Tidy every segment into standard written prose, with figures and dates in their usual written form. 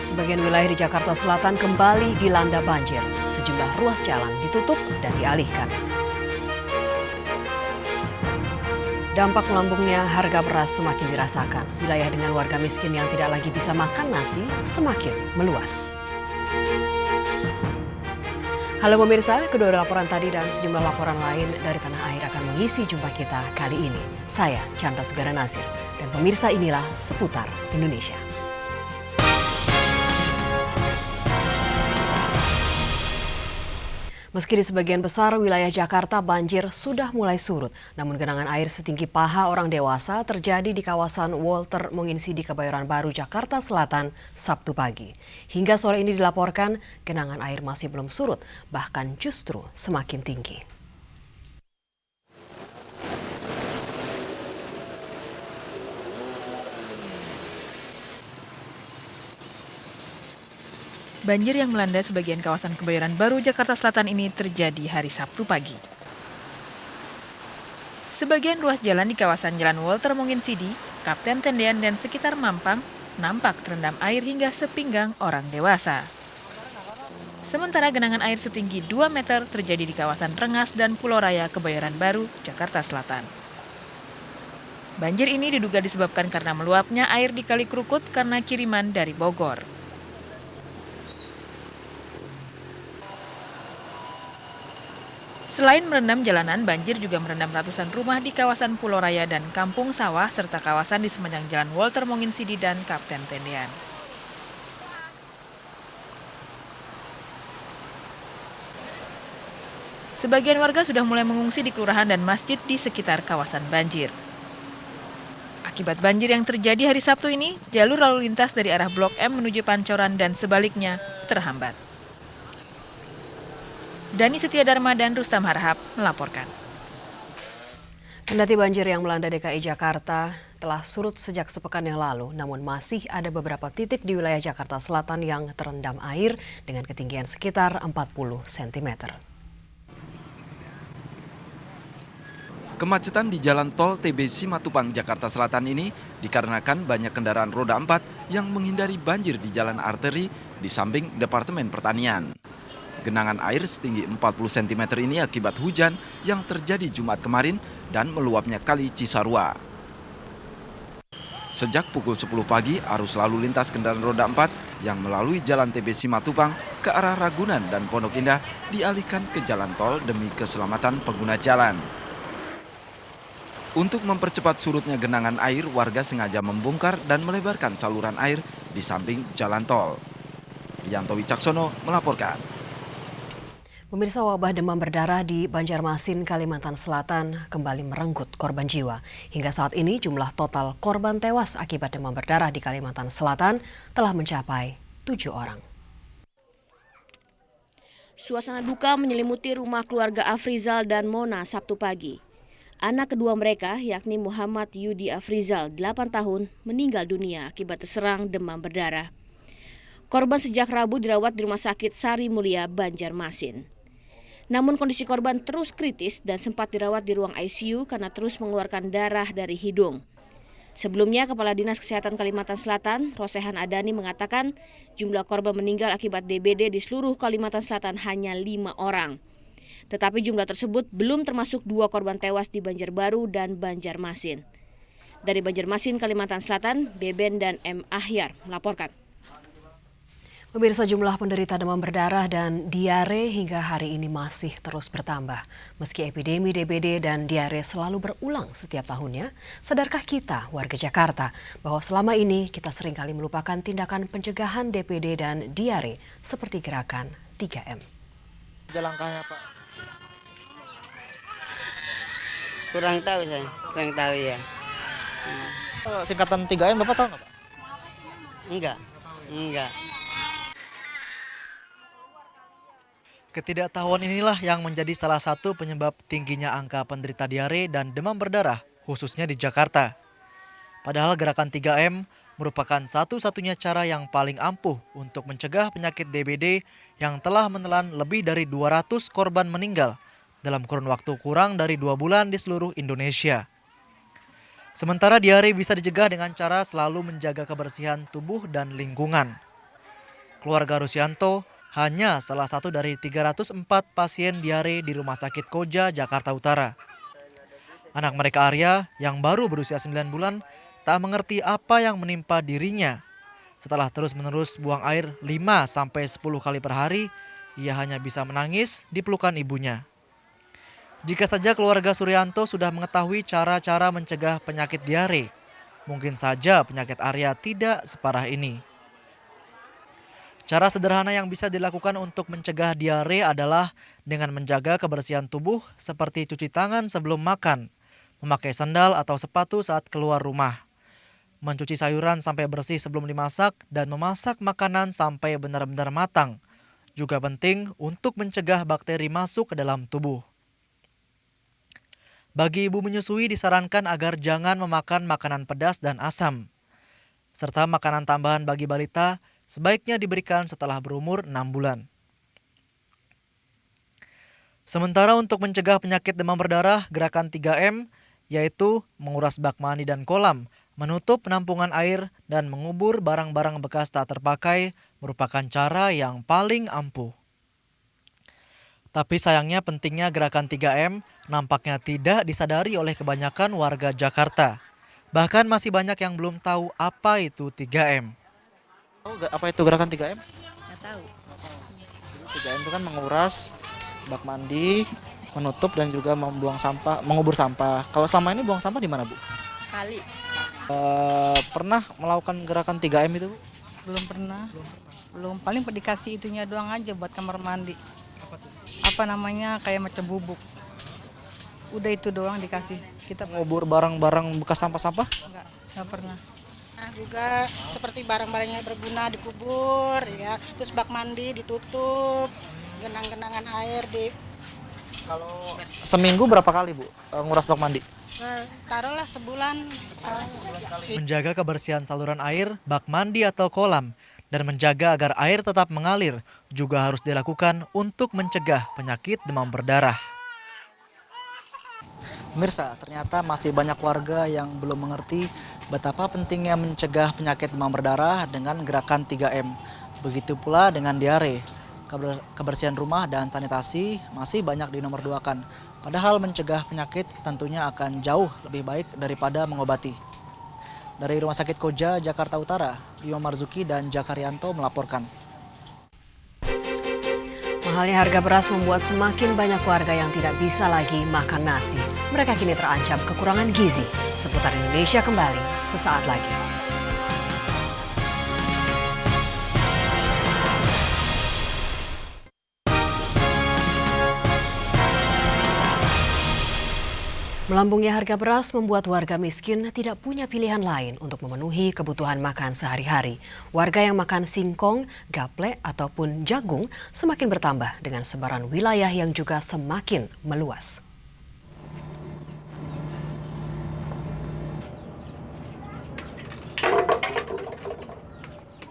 Sebagian wilayah di Jakarta Selatan kembali dilanda banjir. Sejumlah ruas jalan ditutup dan dialihkan. Dampak melambungnya harga beras semakin dirasakan. Wilayah dengan warga miskin yang tidak lagi bisa makan nasi semakin meluas. Halo pemirsa, kedua laporan tadi dan sejumlah laporan lain dari tanah air akan mengisi jumpa kita kali ini. Saya Chandra Sugara Nasir dan pemirsa inilah Seputar Indonesia. Meski di sebagian besar wilayah Jakarta banjir sudah mulai surut, namun genangan air setinggi paha orang dewasa terjadi di kawasan Walter Monginsidi Kebayoran Baru, Jakarta Selatan, Sabtu pagi. Hingga sore ini dilaporkan genangan air masih belum surut, bahkan justru semakin tinggi. Banjir yang melanda sebagian kawasan Kebayoran Baru, Jakarta Selatan ini terjadi hari Sabtu pagi. Sebagian ruas jalan di kawasan Jalan Walter Monginsidi, Kapten Tendean dan sekitar Mampang nampak terendam air hingga sepinggang orang dewasa. Sementara genangan air setinggi 2 meter terjadi di kawasan Rengas dan Pulau Raya, Kebayoran Baru, Jakarta Selatan. Banjir ini diduga disebabkan karena meluapnya air di Kali Krukut karena kiriman dari Bogor. Selain merendam jalanan, banjir juga merendam ratusan rumah di kawasan Pulau Raya dan Kampung Sawah, serta kawasan di sepanjang Jalan Walter Monginsidi dan Kapten Tendean. Sebagian warga sudah mulai mengungsi di kelurahan dan masjid di sekitar kawasan banjir. Akibat banjir yang terjadi hari Sabtu ini, jalur lalu lintas dari arah Blok M menuju Pancoran dan sebaliknya terhambat. Dani Setiadarma dan Rustam Harahap melaporkan. Kendati banjir yang melanda DKI Jakarta telah surut sejak sepekan yang lalu, namun masih ada beberapa titik di wilayah Jakarta Selatan yang terendam air dengan ketinggian sekitar 40 cm. Kemacetan di jalan tol TB Simatupang, Jakarta Selatan ini dikarenakan banyak kendaraan roda 4 yang menghindari banjir di jalan arteri di samping Departemen Pertanian. Genangan air setinggi 40 cm ini akibat hujan yang terjadi Jumat kemarin dan meluapnya Kali Cisarua. Sejak pukul 10 pagi, arus lalu lintas kendaraan roda 4 yang melalui jalan TB Simatupang ke arah Ragunan dan Pondok Indah dialihkan ke jalan tol demi keselamatan pengguna jalan. Untuk mempercepat surutnya genangan air, warga sengaja membongkar dan melebarkan saluran air di samping jalan tol. Rianto Wicaksono melaporkan. Pemirsa, wabah demam berdarah di Banjarmasin, Kalimantan Selatan kembali merenggut korban jiwa. Hingga saat ini jumlah total korban tewas akibat demam berdarah di Kalimantan Selatan telah mencapai 7 orang. Suasana duka menyelimuti rumah keluarga Afrizal dan Mona Sabtu pagi. Anak kedua mereka, yakni Muhammad Yudi Afrizal, 8 tahun, meninggal dunia akibat terserang demam berdarah. Korban sejak Rabu dirawat di Rumah Sakit Sari Mulia, Banjarmasin. Namun kondisi korban terus kritis dan sempat dirawat di ruang ICU karena terus mengeluarkan darah dari hidung. Sebelumnya, Kepala Dinas Kesehatan Kalimantan Selatan, Rosehan Adani, mengatakan jumlah korban meninggal akibat DBD di seluruh Kalimantan Selatan hanya 5 orang. Tetapi jumlah tersebut belum termasuk 2 korban tewas di Banjarbaru dan Banjarmasin. Dari Banjarmasin, Kalimantan Selatan, Beben dan M. Ahyar melaporkan. Pemirsa, jumlah penderita demam berdarah dan diare hingga hari ini masih terus bertambah. Meski epidemi DBD dan diare selalu berulang setiap tahunnya, sadarkah kita warga Jakarta bahwa selama ini kita seringkali melupakan tindakan pencegahan DBD dan diare seperti gerakan 3M? Langkahnya Pak? Kurang tahu ya. Singkatan 3M Bapak tahu nggak Pak? Enggak. Ketidaktahuan inilah yang menjadi salah satu penyebab tingginya angka penderita diare dan demam berdarah, khususnya di Jakarta. Padahal gerakan 3M merupakan satu-satunya cara yang paling ampuh untuk mencegah penyakit DBD yang telah menelan lebih dari 200 korban meninggal dalam kurun waktu kurang dari 2 bulan di seluruh Indonesia. Sementara diare bisa dicegah dengan cara selalu menjaga kebersihan tubuh dan lingkungan. Keluarga Rusianto hanya salah satu dari 304 pasien diare di Rumah Sakit Koja, Jakarta Utara. Anak mereka Arya yang baru berusia 9 bulan tak mengerti apa yang menimpa dirinya. Setelah terus-menerus buang air 5-10 kali per hari, ia hanya bisa menangis di pelukan ibunya. Jika saja keluarga Suryanto sudah mengetahui cara-cara mencegah penyakit diare, mungkin saja penyakit Arya tidak separah ini. Cara sederhana yang bisa dilakukan untuk mencegah diare adalah dengan menjaga kebersihan tubuh seperti cuci tangan sebelum makan, memakai sandal atau sepatu saat keluar rumah, mencuci sayuran sampai bersih sebelum dimasak, dan memasak makanan sampai benar-benar matang. Juga penting untuk mencegah bakteri masuk ke dalam tubuh. Bagi ibu menyusui disarankan agar jangan memakan makanan pedas dan asam. Serta makanan tambahan bagi balita sebaiknya diberikan setelah berumur 6 bulan. Sementara untuk mencegah penyakit demam berdarah, gerakan 3M yaitu menguras bak mandi dan kolam, menutup penampungan air, dan mengubur barang-barang bekas tak terpakai merupakan cara yang paling ampuh. Tapi sayangnya pentingnya gerakan 3M nampaknya tidak disadari oleh kebanyakan warga Jakarta. Bahkan masih banyak yang belum tahu apa itu 3M. Apa itu gerakan 3M? Nggak tahu. 3M itu kan menguras, bak mandi, menutup, dan juga membuang sampah, mengubur sampah. Kalau selama ini buang sampah di mana, Bu? Kali. Pernah melakukan gerakan 3M itu, Bu? Belum pernah. Belum, paling dikasih itunya doang aja buat kamar mandi. Apa namanya, kayak macam bubuk. Udah itu doang dikasih. Kita Mengubur barang-barang bekas sampah-sampah? nggak pernah. Nah, juga seperti barang-barangnya berguna dikubur, ya, terus bak mandi ditutup, genang-genangan air di. Kalau seminggu berapa kali, Bu, nguras bak mandi? Taruhlah sebulan. Menjaga kebersihan saluran air, bak mandi atau kolam, dan menjaga agar air tetap mengalir juga harus dilakukan untuk mencegah penyakit demam berdarah. Pemirsa, ternyata masih banyak warga yang belum mengerti betapa pentingnya mencegah penyakit demam berdarah dengan gerakan 3M. Begitu pula dengan diare. Kebersihan rumah dan sanitasi masih banyak dinomorduakan. Padahal mencegah penyakit tentunya akan jauh lebih baik daripada mengobati. Dari Rumah Sakit Koja, Jakarta Utara, Rio Marzuki dan Jakarianto melaporkan. Mahalnya harga beras membuat semakin banyak warga yang tidak bisa lagi makan nasi. Mereka kini terancam kekurangan gizi. Seputar Indonesia kembali sesaat lagi. Melambungnya harga beras membuat warga miskin tidak punya pilihan lain untuk memenuhi kebutuhan makan sehari-hari. Warga yang makan singkong, gaplek, ataupun jagung semakin bertambah dengan sebaran wilayah yang juga semakin meluas.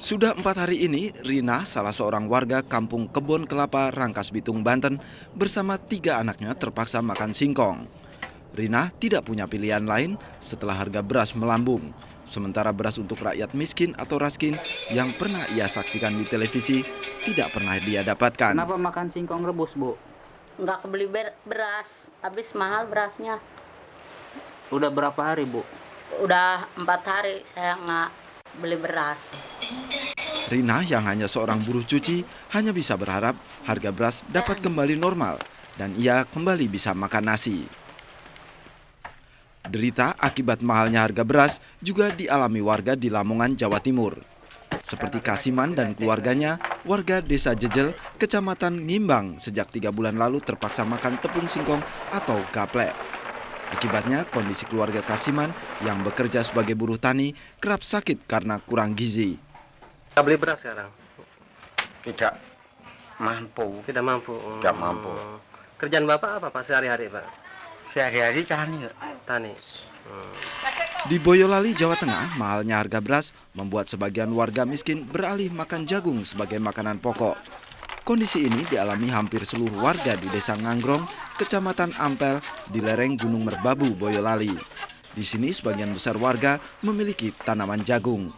Sudah 4 hari ini, Rina, salah seorang warga kampung Kebon Kelapa, Rangkas Bitung, Banten, bersama 3 anaknya terpaksa makan singkong. Rina tidak punya pilihan lain setelah harga beras melambung. Sementara beras untuk rakyat miskin atau raskin yang pernah ia saksikan di televisi tidak pernah dia dapatkan. Kenapa makan singkong rebus, Bu? Nggak kebeli beras, habis mahal berasnya. Udah berapa hari, Bu? Udah 4 hari saya nggak beli beras. Rina yang hanya seorang buruh cuci hanya bisa berharap harga beras dapat kembali normal dan ia kembali bisa makan nasi. Derita akibat mahalnya harga beras juga dialami warga di Lamongan, Jawa Timur. Seperti Kasiman dan keluarganya, warga Desa Jejel, Kecamatan Ngimbang sejak 3 bulan lalu terpaksa makan tepung singkong atau gaplek. Akibatnya kondisi keluarga Kasiman yang bekerja sebagai buruh tani kerap sakit karena kurang gizi. Beli beras sekarang? Tidak mampu. Tidak mampu. Tidak mampu. Kerjaan Bapak apa Pak sehari-hari, Pak? Sehari-hari tani. Tani. Di Boyolali, Jawa Tengah, mahalnya harga beras membuat sebagian warga miskin beralih makan jagung sebagai makanan pokok. Kondisi ini dialami hampir seluruh warga di Desa Nganggrong, Kecamatan Ampel, di lereng Gunung Merbabu, Boyolali. Di sini sebagian besar warga memiliki tanaman jagung.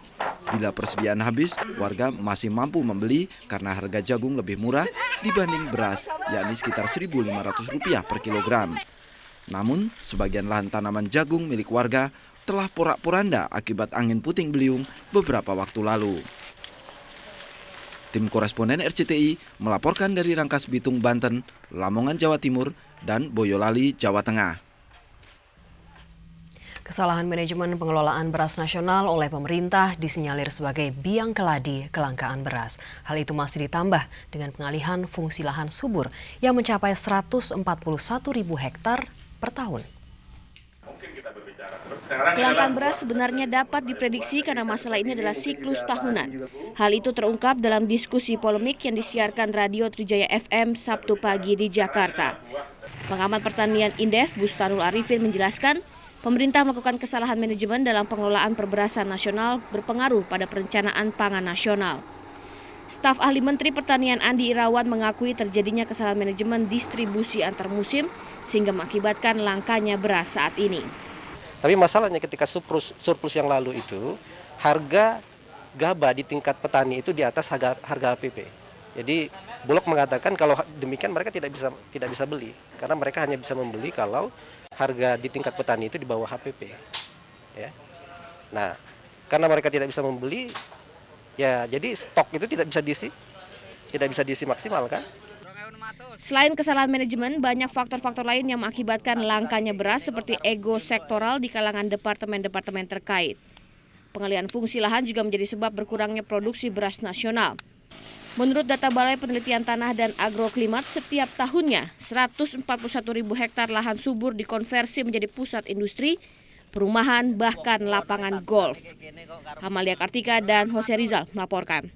Bila persediaan habis, warga masih mampu membeli karena harga jagung lebih murah dibanding beras, yakni sekitar Rp1.500 per kilogram. Namun, sebagian lahan tanaman jagung milik warga telah porak-poranda akibat angin puting beliung beberapa waktu lalu. Tim koresponden RCTI melaporkan dari Rangkas Bitung, Banten, Lamongan, Jawa Timur, dan Boyolali, Jawa Tengah. Kesalahan manajemen pengelolaan beras nasional oleh pemerintah disinyalir sebagai biang keladi kelangkaan beras. Hal itu masih ditambah dengan pengalihan fungsi lahan subur yang mencapai 141.000 hektar per tahun. Kelangkaan beras sebenarnya dapat diprediksi karena masalah ini adalah siklus tahunan. Hal itu terungkap dalam diskusi polemik yang disiarkan Radio Trijaya FM Sabtu pagi di Jakarta. Pengamat pertanian Indef Bustanul Arifin menjelaskan, pemerintah melakukan kesalahan manajemen dalam pengelolaan perberasan nasional berpengaruh pada perencanaan pangan nasional. Staf ahli Menteri Pertanian Andi Irawan mengakui terjadinya kesalahan manajemen distribusi antar musim sehingga mengakibatkan langkanya beras saat ini. Tapi masalahnya ketika surplus yang lalu itu, harga gabah di tingkat petani itu di atas harga HPP. Jadi Bulog mengatakan kalau demikian mereka tidak bisa beli, karena mereka hanya bisa membeli kalau harga di tingkat petani itu di bawah HPP. Ya. Nah, karena mereka tidak bisa membeli, ya jadi stok itu tidak bisa diisi maksimal kan? Selain kesalahan manajemen, banyak faktor-faktor lain yang mengakibatkan langkanya beras seperti ego sektoral di kalangan departemen-departemen terkait. Pengalihan fungsi lahan juga menjadi sebab berkurangnya produksi beras nasional. Menurut data Balai Penelitian Tanah dan Agroklimat, setiap tahunnya 141.000 hektar lahan subur dikonversi menjadi pusat industri, perumahan, bahkan lapangan golf. Amalia Kartika dan Jose Rizal melaporkan.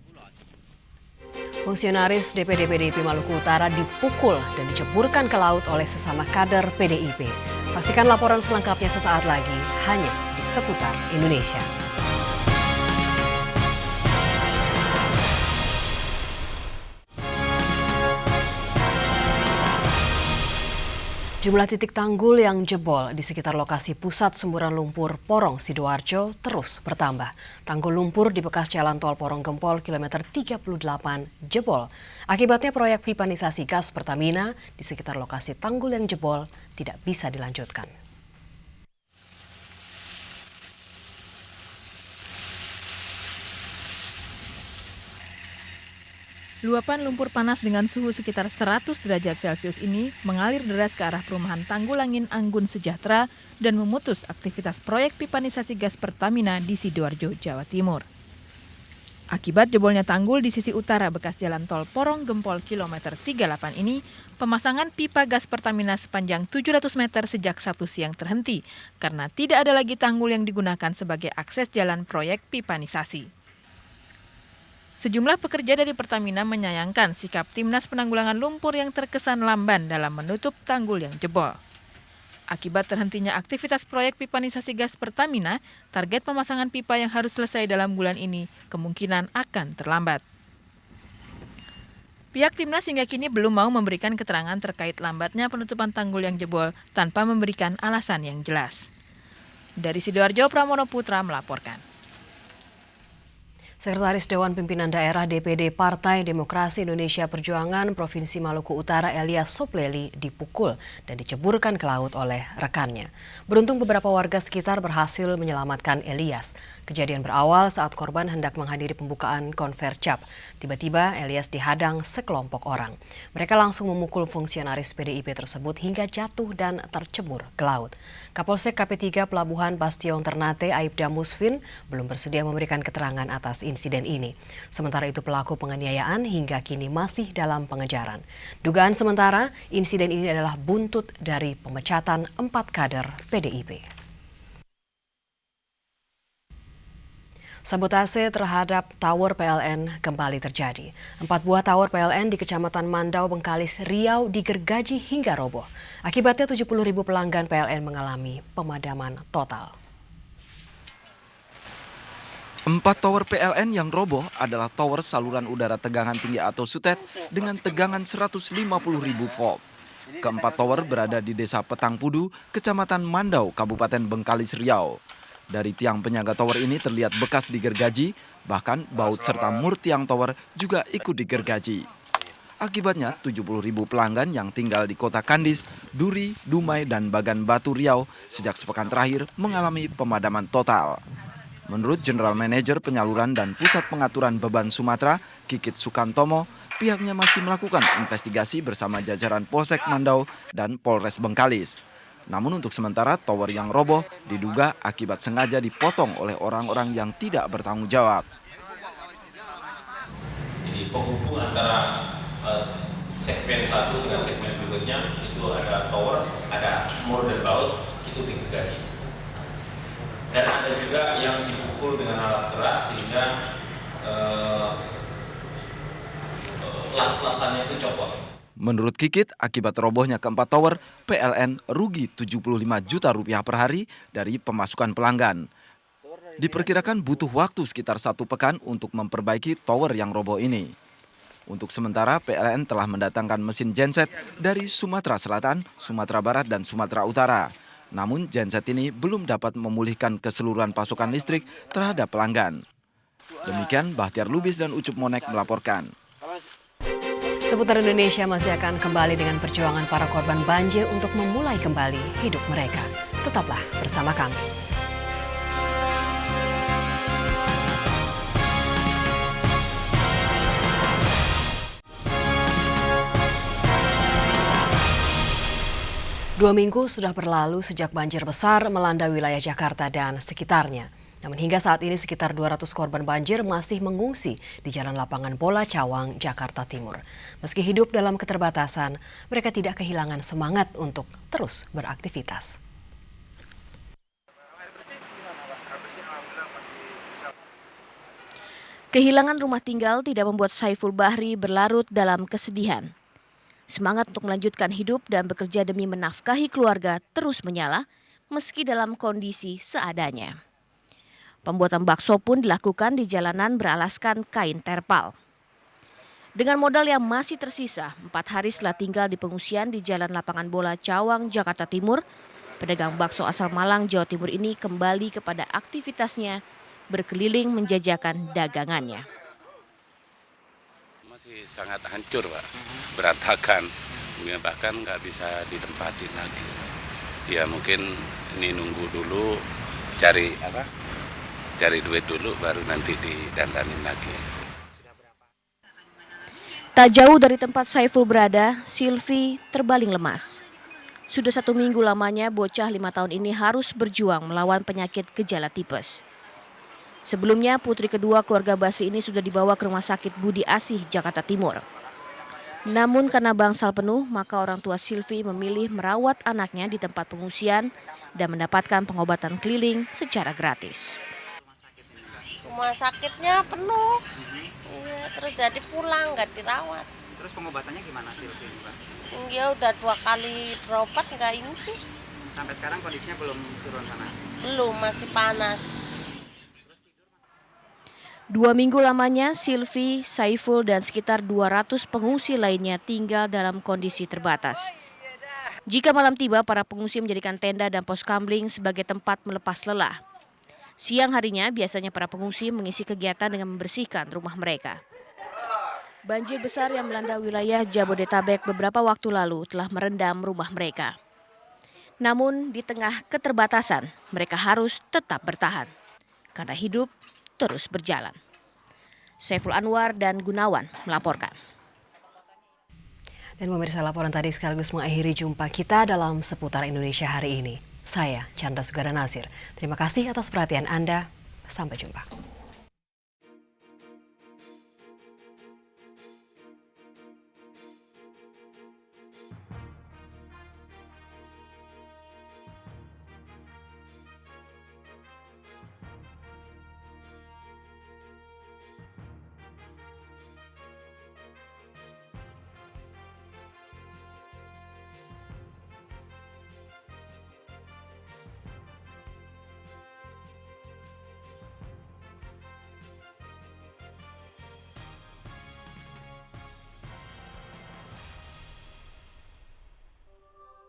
Fungsionaris DPD PDIP Maluku Utara dipukul dan diceburkan ke laut oleh sesama kader PDIP. Saksikan laporan selengkapnya sesaat lagi hanya di Seputar Indonesia. Jumlah titik tanggul yang jebol di sekitar lokasi pusat semburan lumpur Porong Sidoarjo terus bertambah. Tanggul lumpur di bekas jalan tol Porong Gempol kilometer 38 jebol. Akibatnya proyek pipanisasi gas Pertamina di sekitar lokasi tanggul yang jebol tidak bisa dilanjutkan. Luapan lumpur panas dengan suhu sekitar 100 derajat Celcius ini mengalir deras ke arah perumahan Tanggulangin Anggun Sejahtera dan memutus aktivitas proyek pipanisasi gas Pertamina di Sidoarjo, Jawa Timur. Akibat jebolnya tanggul di sisi utara bekas jalan tol Porong Gempol kilometer 38 ini, pemasangan pipa gas Pertamina sepanjang 700 meter sejak Sabtu siang terhenti karena tidak ada lagi tanggul yang digunakan sebagai akses jalan proyek pipanisasi. Sejumlah pekerja dari Pertamina menyayangkan sikap Timnas Penanggulangan Lumpur yang terkesan lamban dalam menutup tanggul yang jebol. Akibat terhentinya aktivitas proyek pipanisasi gas Pertamina, target pemasangan pipa yang harus selesai dalam bulan ini kemungkinan akan terlambat. Pihak Timnas hingga kini belum mau memberikan keterangan terkait lambatnya penutupan tanggul yang jebol tanpa memberikan alasan yang jelas. Dari Sidoarjo, Pramono Putra melaporkan. Sekretaris Dewan Pimpinan Daerah DPD Partai Demokrasi Indonesia Perjuangan Provinsi Maluku Utara Elias Sopleli dipukul dan diceburkan ke laut oleh rekannya. Beruntung beberapa warga sekitar berhasil menyelamatkan Elias. Kejadian berawal saat korban hendak menghadiri pembukaan Konvercap. Tiba-tiba Elias dihadang sekelompok orang. Mereka langsung memukul fungsionaris PDIP tersebut hingga jatuh dan tercebur ke laut. Kapolsek KP3 Pelabuhan Bastion Ternate Aibda Musfin belum bersedia memberikan keterangan atas insiden ini. Sementara itu pelaku penganiayaan hingga kini masih dalam pengejaran. Dugaan sementara insiden ini adalah buntut dari pemecatan 4 kader PDIP. Sabotase terhadap tower PLN kembali terjadi. 4 buah tower PLN di Kecamatan Mandau, Bengkalis, Riau digergaji hingga roboh. Akibatnya 70.000 pelanggan PLN mengalami pemadaman total. 4 tower PLN yang roboh adalah tower saluran udara tegangan tinggi atau SUTET dengan tegangan 150.000 volt. Keempat tower berada di Desa Petang Pudu, Kecamatan Mandau, Kabupaten Bengkalis, Riau. Dari tiang penyaga tower ini terlihat bekas digergaji, bahkan baut serta mur tiang tower juga ikut digergaji. Akibatnya 70.000 pelanggan yang tinggal di kota Kandis, Duri, Dumai, dan Bagan Batu Riau sejak sepekan terakhir mengalami pemadaman total. Menurut General Manager Penyaluran dan Pusat Pengaturan Beban Sumatera, Kikit Sukantomo, pihaknya masih melakukan investigasi bersama jajaran Polsek Mandau dan Polres Bengkalis. Namun untuk sementara tower yang roboh diduga akibat sengaja dipotong oleh orang-orang yang tidak bertanggung jawab. Jadi penghubung antara segmen satu dengan segmen berikutnya itu ada tower, ada mur dan baut, itu digergaji. Dan ada juga yang dipukul dengan alat keras sehingga las-lasannya itu copot. Menurut Kikit, akibat robohnya keempat tower, PLN rugi 75 juta rupiah per hari dari pemasukan pelanggan. Diperkirakan butuh waktu sekitar 1 pekan untuk memperbaiki tower yang roboh ini. Untuk sementara, PLN telah mendatangkan mesin genset dari Sumatera Selatan, Sumatera Barat, dan Sumatera Utara. Namun genset ini belum dapat memulihkan keseluruhan pasokan listrik terhadap pelanggan. Demikian Bahtiar Lubis dan Ucup Monek melaporkan. Seputar Indonesia masih akan kembali dengan perjuangan para korban banjir untuk memulai kembali hidup mereka. Tetaplah bersama kami. Dua minggu sudah berlalu sejak banjir besar melanda wilayah Jakarta dan sekitarnya. Namun hingga saat ini sekitar 200 korban banjir masih mengungsi di Jalan Lapangan Bola Cawang, Jakarta Timur. Meski hidup dalam keterbatasan, mereka tidak kehilangan semangat untuk terus beraktivitas. Kehilangan rumah tinggal tidak membuat Saiful Bahri berlarut dalam kesedihan. Semangat untuk melanjutkan hidup dan bekerja demi menafkahi keluarga terus menyala meski dalam kondisi seadanya. Pembuatan bakso pun dilakukan di jalanan beralaskan kain terpal. Dengan modal yang masih tersisa, 4 hari setelah tinggal di pengungsian di Jalan Lapangan Bola Cawang, Jakarta Timur, pedagang bakso asal Malang, Jawa Timur ini kembali kepada aktivitasnya berkeliling menjajakan dagangannya. Masih sangat hancur, Pak. Berantakan, bahkan nggak bisa ditempatin lagi. Ya mungkin ini nunggu dulu, cari duit dulu baru nanti didandanin lagi. Tak jauh dari tempat Saiful berada, Silvi terbaling lemas. Sudah 1 minggu lamanya bocah 5 tahun ini harus berjuang melawan penyakit gejala tipes. Sebelumnya putri kedua keluarga Basri ini sudah dibawa ke Rumah Sakit Budi Asih, Jakarta Timur. Namun karena bangsal penuh, maka orang tua Silvi memilih merawat anaknya di tempat pengungsian dan mendapatkan pengobatan keliling secara gratis. Rumah sakitnya penuh, terus jadi pulang nggak dirawat. Terus pengobatannya gimana Silvi, Pak? Ya udah 2 kali berobat nggak ini sih. Sampai sekarang kondisinya belum turun sana? Belum, masih panas. 2 minggu lamanya Silvi, Saiful, dan sekitar 200 pengungsi lainnya tinggal dalam kondisi terbatas. Jika malam tiba, para pengungsi menjadikan tenda dan pos kamling sebagai tempat melepas lelah. Siang harinya biasanya para pengungsi mengisi kegiatan dengan membersihkan rumah mereka. Banjir besar yang melanda wilayah Jabodetabek beberapa waktu lalu telah merendam rumah mereka. Namun di tengah keterbatasan, mereka harus tetap bertahan karena hidup terus berjalan. Saiful Anwar dan Gunawan melaporkan. Dan pemirsa, laporan tadi sekaligus mengakhiri jumpa kita dalam Seputar Indonesia hari ini. Saya Chandra Sugara Nasir. Terima kasih atas perhatian Anda. Sampai jumpa.